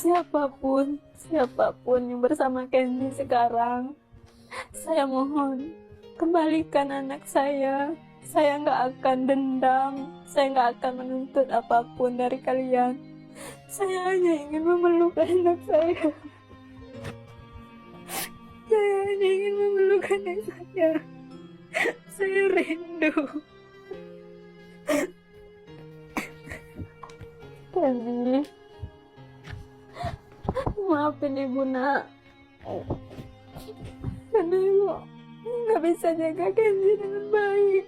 siapapun yang bersama Kenzi sekarang, saya mohon kembalikan anak saya. Saya nggak akan dendam, saya nggak akan menuntut apapun dari kalian. Saya hanya ingin memeluk anak saya. Saya hanya ingin memeluk anak saya. Saya rindu. Kenzi, maafin ibu nak, karena ibu nggak bisa jaga Kenzi dengan baik,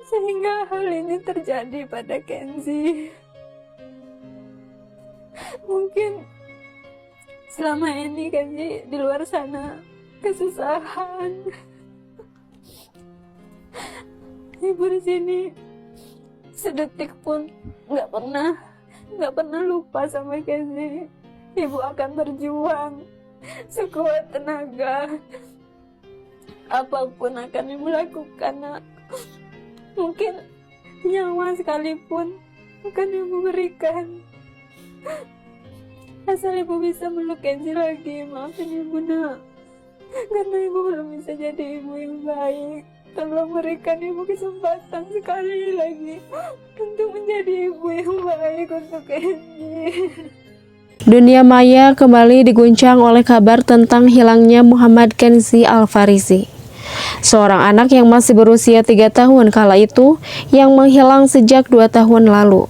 sehingga hal ini terjadi pada Kenzi. Mungkin selama ini Kenzi di luar sana kesusahan. Ibu di sini sedetik pun nggak pernah lupa sama Kenzi. Ibu akan berjuang sekuat tenaga, apapun akan ibu lakukan, nak. Mungkin nyawa sekalipun akan ibu berikan, asal ibu bisa meluk Kenzi lagi. Maafin ibu nak, karena ibu belum bisa jadi ibu yang baik. Tolong berikan ibu kesempatan sekali lagi untuk menjadi ibu yang baik untuk Kenzi. Dunia maya kembali diguncang oleh kabar tentang hilangnya Muhammad Kenzi Al-Farisi, seorang anak yang masih berusia 3 tahun kala itu yang menghilang sejak 2 tahun lalu.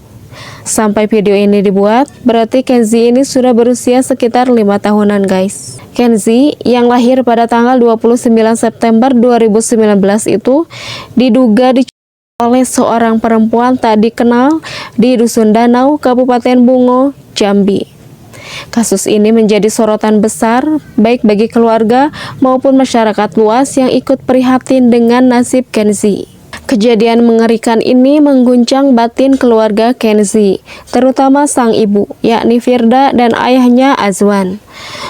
Sampai video ini dibuat, berarti Kenzi ini sudah berusia sekitar 5 tahunan guys. Kenzi yang lahir pada tanggal 29 September 2019 itu diduga diculik oleh seorang perempuan tak dikenal di Dusun Danau, Kabupaten Bungo, Jambi. Kasus ini menjadi sorotan besar baik bagi keluarga maupun masyarakat luas yang ikut prihatin dengan nasib Kenzi. Kejadian mengerikan ini mengguncang batin keluarga Kenzi, terutama sang ibu, yakni Firda dan ayahnya Azwan.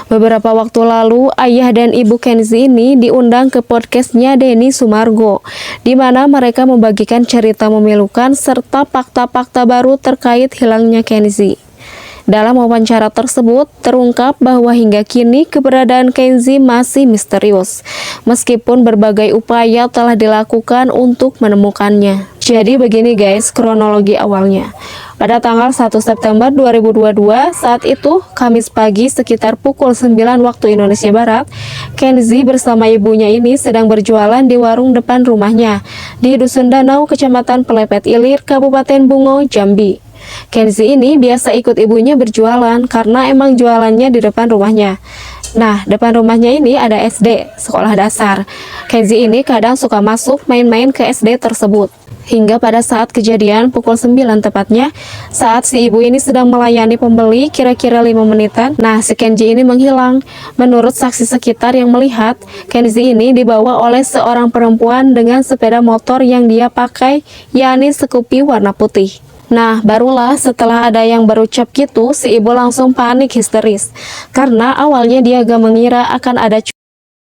Beberapa waktu lalu, ayah dan ibu Kenzi ini diundang ke podcastnya Denny Sumargo, di mana mereka membagikan cerita memilukan serta fakta-fakta baru terkait hilangnya Kenzi. Dalam wawancara tersebut, terungkap bahwa hingga kini keberadaan Kenzi masih misterius, meskipun berbagai upaya telah dilakukan untuk menemukannya. Jadi begini guys, kronologi awalnya. Pada tanggal 1 September 2022, saat itu, Kamis pagi sekitar pukul 9 waktu Indonesia Barat, Kenzi bersama ibunya ini sedang berjualan di warung depan rumahnya, di Dusun Danau, Kecamatan Pelepet Ilir, Kabupaten Bungo, Jambi. Kenzi ini biasa ikut ibunya berjualan karena emang jualannya di depan rumahnya. Nah, depan rumahnya ini ada SD, sekolah dasar. Kenzi ini kadang suka masuk main-main ke SD tersebut. Hingga pada saat kejadian pukul 9 tepatnya, saat si ibu ini sedang melayani pembeli kira-kira 5 menitan, nah si Kenzi ini menghilang. Menurut saksi sekitar yang melihat, Kenzi ini dibawa oleh seorang perempuan dengan sepeda motor yang dia pakai, yakni Scoopy warna putih. Nah, barulah setelah ada yang berucap gitu, si ibu langsung panik histeris. Karena awalnya dia gak mengira akan ada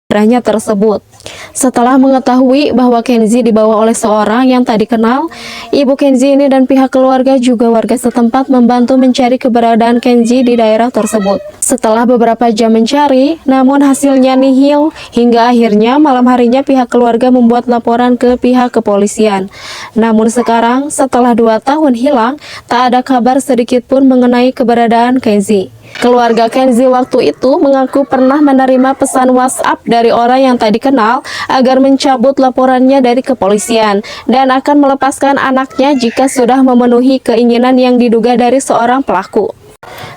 darahnya tersebut. Setelah mengetahui bahwa Kenzi dibawa oleh seorang yang tak dikenal, ibu Kenzi ini dan pihak keluarga juga warga setempat membantu mencari keberadaan Kenzi di daerah tersebut. Setelah beberapa jam mencari, namun hasilnya nihil, hingga akhirnya malam harinya pihak keluarga membuat laporan ke pihak kepolisian. Namun sekarang, setelah 2 tahun hilang, tak ada kabar sedikit pun mengenai keberadaan Kenzi. Keluarga Kenzi waktu itu mengaku pernah menerima pesan WhatsApp dari orang yang tak dikenal agar mencabut laporannya dari kepolisian dan akan melepaskan anaknya jika sudah memenuhi keinginan yang diduga dari seorang pelaku.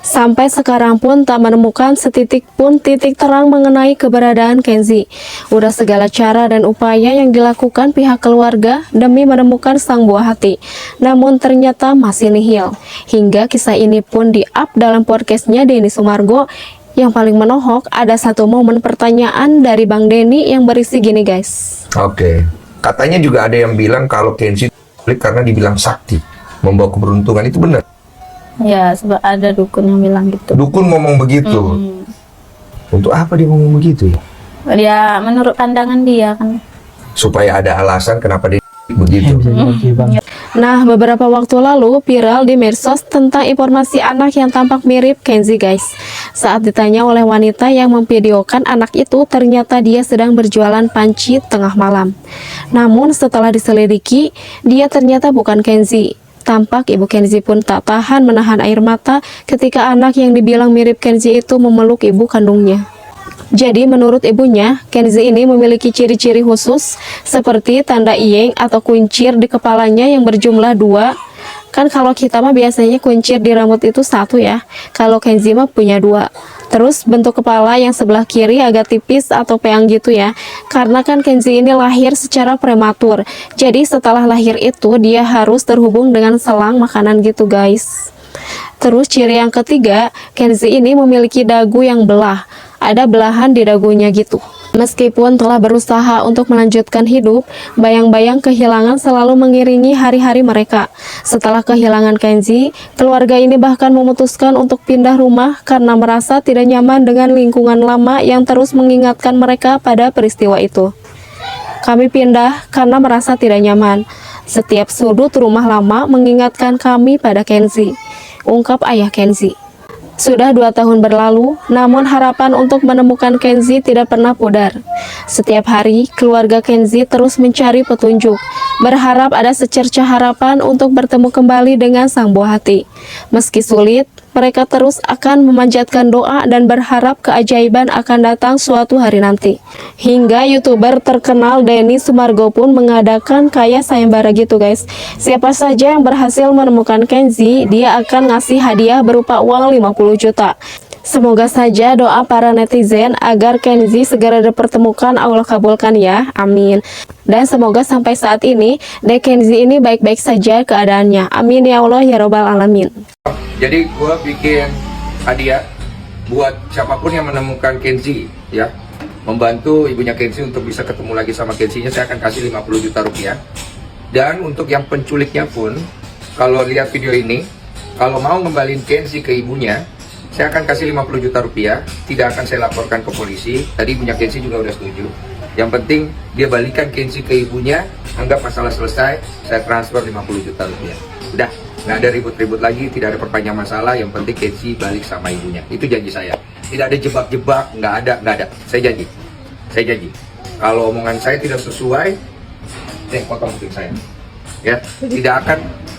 Sampai sekarang pun tak menemukan setitik pun titik terang mengenai keberadaan Kenzi. Udah segala cara dan upaya yang dilakukan pihak keluarga demi menemukan sang buah hati, namun ternyata masih nihil. Hingga kisah ini pun di-up dalam podcastnya Denny Sumargo. Yang paling menohok ada satu momen pertanyaan dari Bang Denny yang berisi gini guys. Oke, katanya juga ada yang bilang kalau Kenzi karena dibilang sakti, membawa keberuntungan, itu benar? Ya, sebab ada dukun yang bilang gitu. Dukun ngomong begitu. Untuk apa dia ngomong begitu ya? Ya, menurut pandangan dia kan. Supaya ada alasan kenapa dia begitu. Nah, beberapa waktu lalu viral di medsos tentang informasi anak yang tampak mirip Kenzi guys. Saat ditanya oleh wanita yang memvideokan anak itu, ternyata dia sedang berjualan panci tengah malam. Namun setelah diselidiki, dia ternyata bukan Kenzi. Tampak ibu Kenzi pun tak tahan menahan air mata ketika anak yang dibilang mirip Kenzi itu memeluk ibu kandungnya. Jadi menurut ibunya, Kenzi ini memiliki ciri-ciri khusus seperti tanda iyeng atau kuncir di kepalanya yang berjumlah 2. Kan kalau kita mah biasanya kuncir di rambut itu 1 ya. Kalau Kenzi mah punya 2. Terus bentuk kepala yang sebelah kiri agak tipis atau peang gitu ya. Karena kan Kenzi ini lahir secara prematur. Jadi setelah lahir itu dia harus terhubung dengan selang makanan gitu guys. Terus ciri yang ketiga, Kenzi ini memiliki dagu yang belah. Ada belahan di dagunya gitu. Meskipun telah berusaha untuk melanjutkan hidup, bayang-bayang kehilangan selalu mengiringi hari-hari mereka. Setelah kehilangan Kenzi, keluarga ini bahkan memutuskan untuk pindah rumah karena merasa tidak nyaman dengan lingkungan lama yang terus mengingatkan mereka pada peristiwa itu. Kami pindah karena merasa tidak nyaman. Setiap sudut rumah lama mengingatkan kami pada Kenzi, ungkap ayah Kenzi. Sudah 2 tahun berlalu, namun harapan untuk menemukan Kenzi tidak pernah pudar. Setiap hari, keluarga Kenzi terus mencari petunjuk, berharap ada secercah harapan untuk bertemu kembali dengan sang buah hati. Meski sulit, mereka terus akan memanjatkan doa dan berharap keajaiban akan datang suatu hari nanti. Hingga YouTuber terkenal Denny Sumargo pun mengadakan kayak sayembara gitu guys. Siapa saja yang berhasil menemukan Kenzi, dia akan ngasih hadiah berupa uang 50 juta. Semoga saja doa para netizen agar Kenzi segera dipertemukan Allah kabulkan ya, amin. Dan semoga sampai saat ini Dek Kenzi ini baik-baik saja keadaannya, amin ya Allah ya robbal alamin. Jadi gue bikin hadiah buat siapapun yang menemukan Kenzi ya, membantu ibunya Kenzi untuk bisa ketemu lagi sama Kenzinya. Saya akan kasih 50 juta rupiah. Dan untuk yang penculiknya pun, kalau lihat video ini, kalau mau ngembalin Kenzi ke ibunya, saya akan kasih 50 juta rupiah. Tidak akan saya laporkan ke polisi. Tadi ibunya Kenzi juga udah setuju. Yang penting dia balikan Kenzi ke ibunya, anggap masalah selesai, saya transfer 50 juta rupiah. Udah, nggak ada ribut-ribut lagi, tidak ada perpanjang masalah. Yang penting Kenzi balik sama ibunya. Itu janji saya. Tidak ada jebak-jebak, nggak ada. Saya janji. Kalau omongan saya tidak sesuai, potong kuping saya. Ya, tidak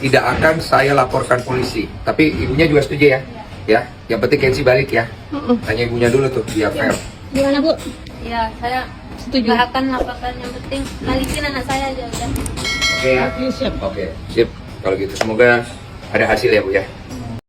akan saya laporkan polisi. Tapi ibunya juga setuju ya. Ya, yang penting Kenzi balik ya. Tanya ibunya dulu tuh, biar fair. Gimana Bu? Ya, saya Setuju. nggak akan laporkan, yang penting balikin anak saya aja udah. Oke ya? Oke, sip. Kalau gitu semoga ada hasil ya Bu ya.